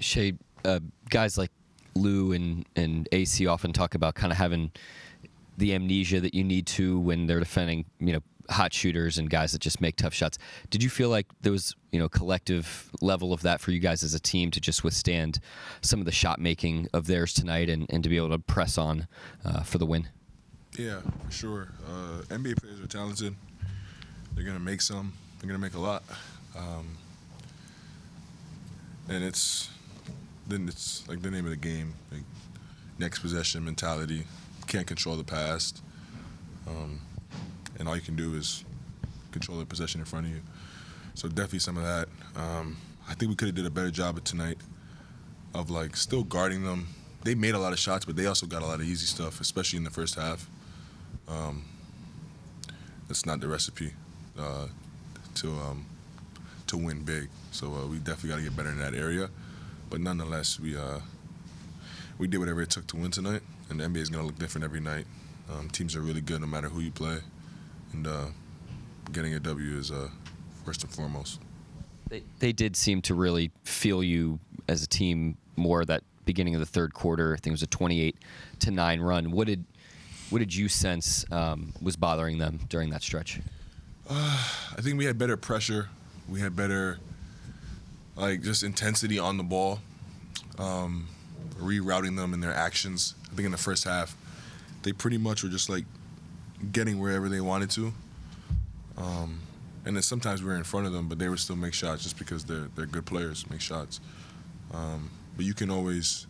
Shai, guys like Lou and AC often talk about kind of having the amnesia that you need to when they're defending, hot shooters and guys that just make tough shots. Did you feel like there was, collective level of that for you guys as a team to just withstand some of the shot making of theirs tonight and to be able to press on for the win? Yeah, for sure. NBA players are talented. They're going to make some. They're going to make a lot. And it's like the name of the game, like next possession mentality. Can't control the past. And all you can do is control the possession in front of you. So definitely some of that. I think we could have did a better job of tonight of like still guarding them. They made a lot of shots, but they also got a lot of easy stuff, especially in the first half. That's not the recipe to win big. So we definitely got to get better in that area. But nonetheless, we did whatever it took to win tonight, and the NBA is going to look different every night. Teams are really good no matter who you play, and getting a W is first and foremost. They did seem to really feel you as a team more that beginning of the third quarter. I think it was a 28-9 run. What did you sense was bothering them during that stretch? I think we had better pressure. We had better, just intensity on the ball, rerouting them in their actions. I think in the first half, they pretty much were just getting wherever they wanted to. And then sometimes we were in front of them, but they would still make shots just because they're good players, make shots. But you can always,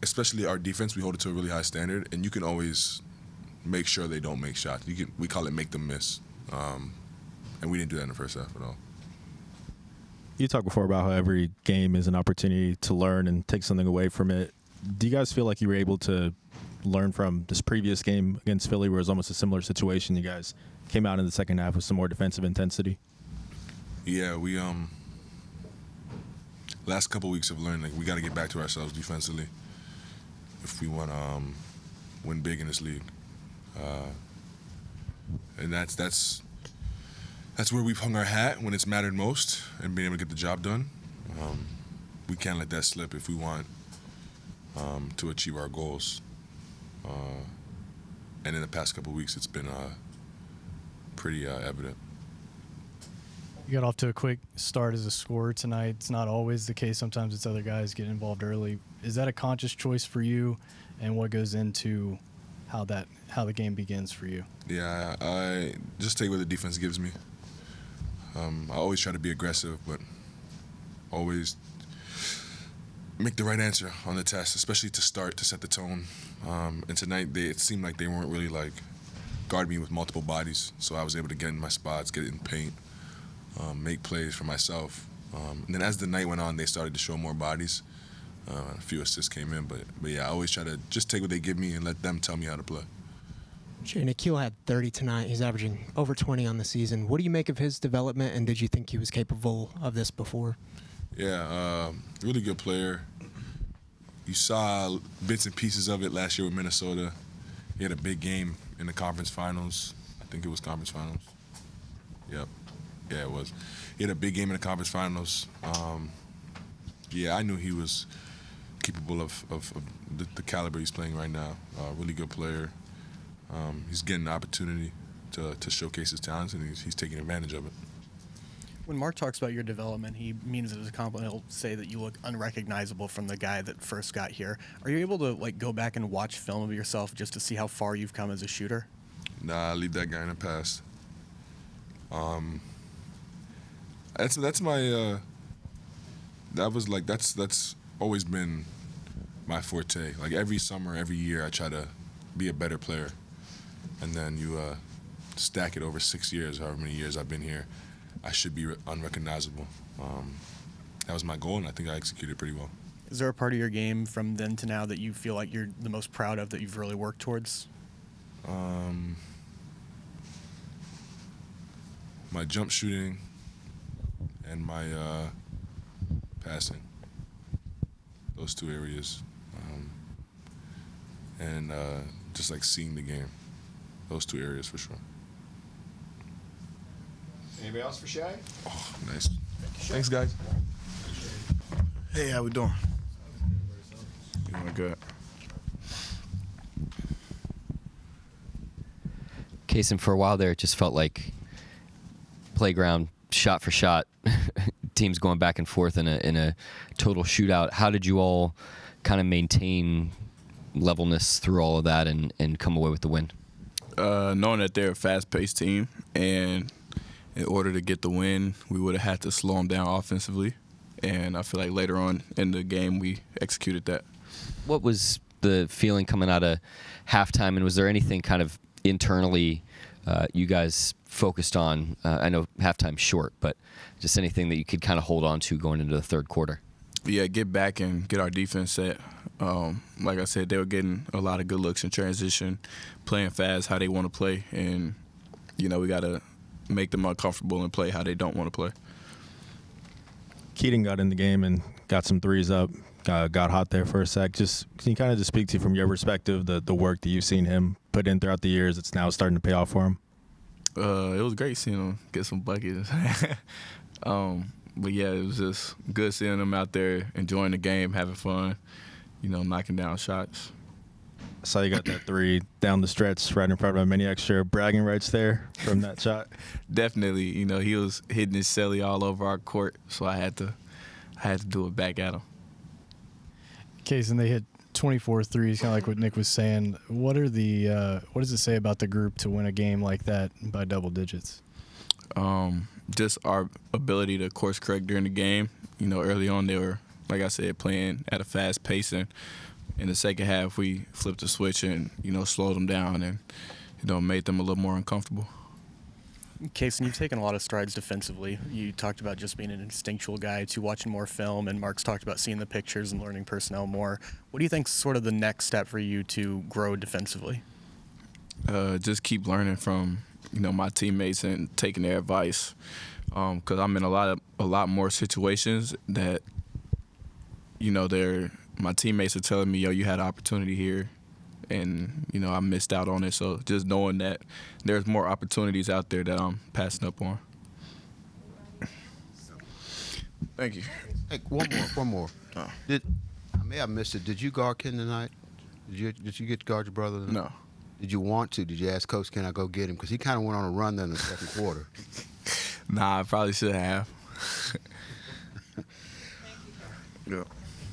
especially our defense, we hold it to a really high standard, and you can always make sure they don't make shots. We call it make them miss. And we didn't do that in the first half at all. You talked before about how every game is an opportunity to learn and take something away from it. Do you guys feel like you were able to learn from this previous game against Philly where it was almost a similar situation? You guys came out in the second half with some more defensive intensity. Yeah, we last couple weeks have learned we got to get back to ourselves defensively if we want to win big in this league. And that's where we've hung our hat when it's mattered most and being able to get the job done. We can't let that slip if we want to achieve our goals. And in the past couple of weeks, it's been pretty evident. You got off to a quick start as a scorer tonight. It's not always the case. Sometimes it's other guys get involved early. Is that a conscious choice for you, and what goes into how the game begins for you? Yeah, I just take what the defense gives me. I always try to be aggressive, but always make the right answer on the test, especially to start, to set the tone. And tonight, it seemed like they weren't really guard me with multiple bodies, so I was able to get in my spots, get in paint, make plays for myself. And then as the night went on, they started to show more bodies. A few assists came in, but yeah, I always try to just take what they give me and let them tell me how to play. Sure, Nikhil had 30 tonight. He's averaging over 20 on the season. What do you make of his development, and did you think he was capable of this before? Yeah, really good player. You saw bits and pieces of it last year with Minnesota. He had a big game in the conference finals. I think it was conference finals. Yep. Yeah, it was. He had a big game in the conference finals. Yeah, I knew he was capable of the caliber he's playing right now. Really good player. He's getting the opportunity to showcase his talents, and he's taking advantage of it. When Mark talks about your development, he means it as a compliment. He'll say that you look unrecognizable from the guy that first got here. Are you able to go back and watch film of yourself just to see how far you've come as a shooter? Nah, I leave that guy in the past. That's my that's always been my forte. Every summer, every year, I try to be a better player, and then you stack it over 6 years, however many years I've been here. I should be unrecognizable. That was my goal, and I think I executed pretty well. Is there a part of your game from then to now that you feel like you're the most proud of, that you've really worked towards? My jump shooting and my passing. Those two areas. And just seeing the game. Those two areas for sure. Anybody else for Shai? Oh, nice. Thanks, guys. Hey, how we doing? Doing good. Cason, for a while there, it just felt like playground, shot for shot, teams going back and forth in a total shootout. How did you all kind of maintain levelness through all of that and come away with the win? Knowing that they're a fast-paced team, and in order to get the win, we would have had to slow them down offensively. And I feel like later on in the game, we executed that. What was the feeling coming out of halftime, and was there anything kind of internally you guys focused on? I know halftime's short, but just anything that you could kind of hold on to going into the third quarter? Yeah, get back and get our defense set. Like I said, they were getting a lot of good looks in transition, playing fast how they want to play, and we got to make them uncomfortable and play how they don't want to play. Keating got in the game and got some threes up, got hot there for a sec. Just can you kind of just speak to, from your perspective, the work that you've seen him put in throughout the years? It's now starting to pay off for him. It was great seeing him get some buckets. But yeah, it was just good seeing him out there enjoying the game, having fun, knocking down shots. I saw you got that three down the stretch right in front of him. Any extra bragging rights there from that shot? Definitely, he was hitting his celly all over our court, so I had to do it back at him. Cason, they hit 24 threes, kind of like what Nick was saying. What does it say about the group to win a game like that by double digits? Just our ability to course correct during the game. Early on they were, like I said, playing at a fast pace, and in the second half we flipped the switch and slowed them down and made them a little more uncomfortable. Cason, you've taken a lot of strides defensively. You talked about just being an instinctual guy to watching more film, and Mark's talked about seeing the pictures and learning personnel more. What do you think is sort of the next step for you to grow defensively? Just keep learning from my teammates and taking their advice, because I'm in a lot more situations that my teammates are telling me, you had an opportunity here, and I missed out on it. So just knowing that there's more opportunities out there that I'm passing up on. Thank you. Hey, one more. I may have missed it. Did you guard Ken tonight? Did you get to guard your brother tonight? No. Did you want to? Did you ask Coach, can I go get him? Because he kind of went on a run there in the second quarter. Nah, I probably should have. Yeah.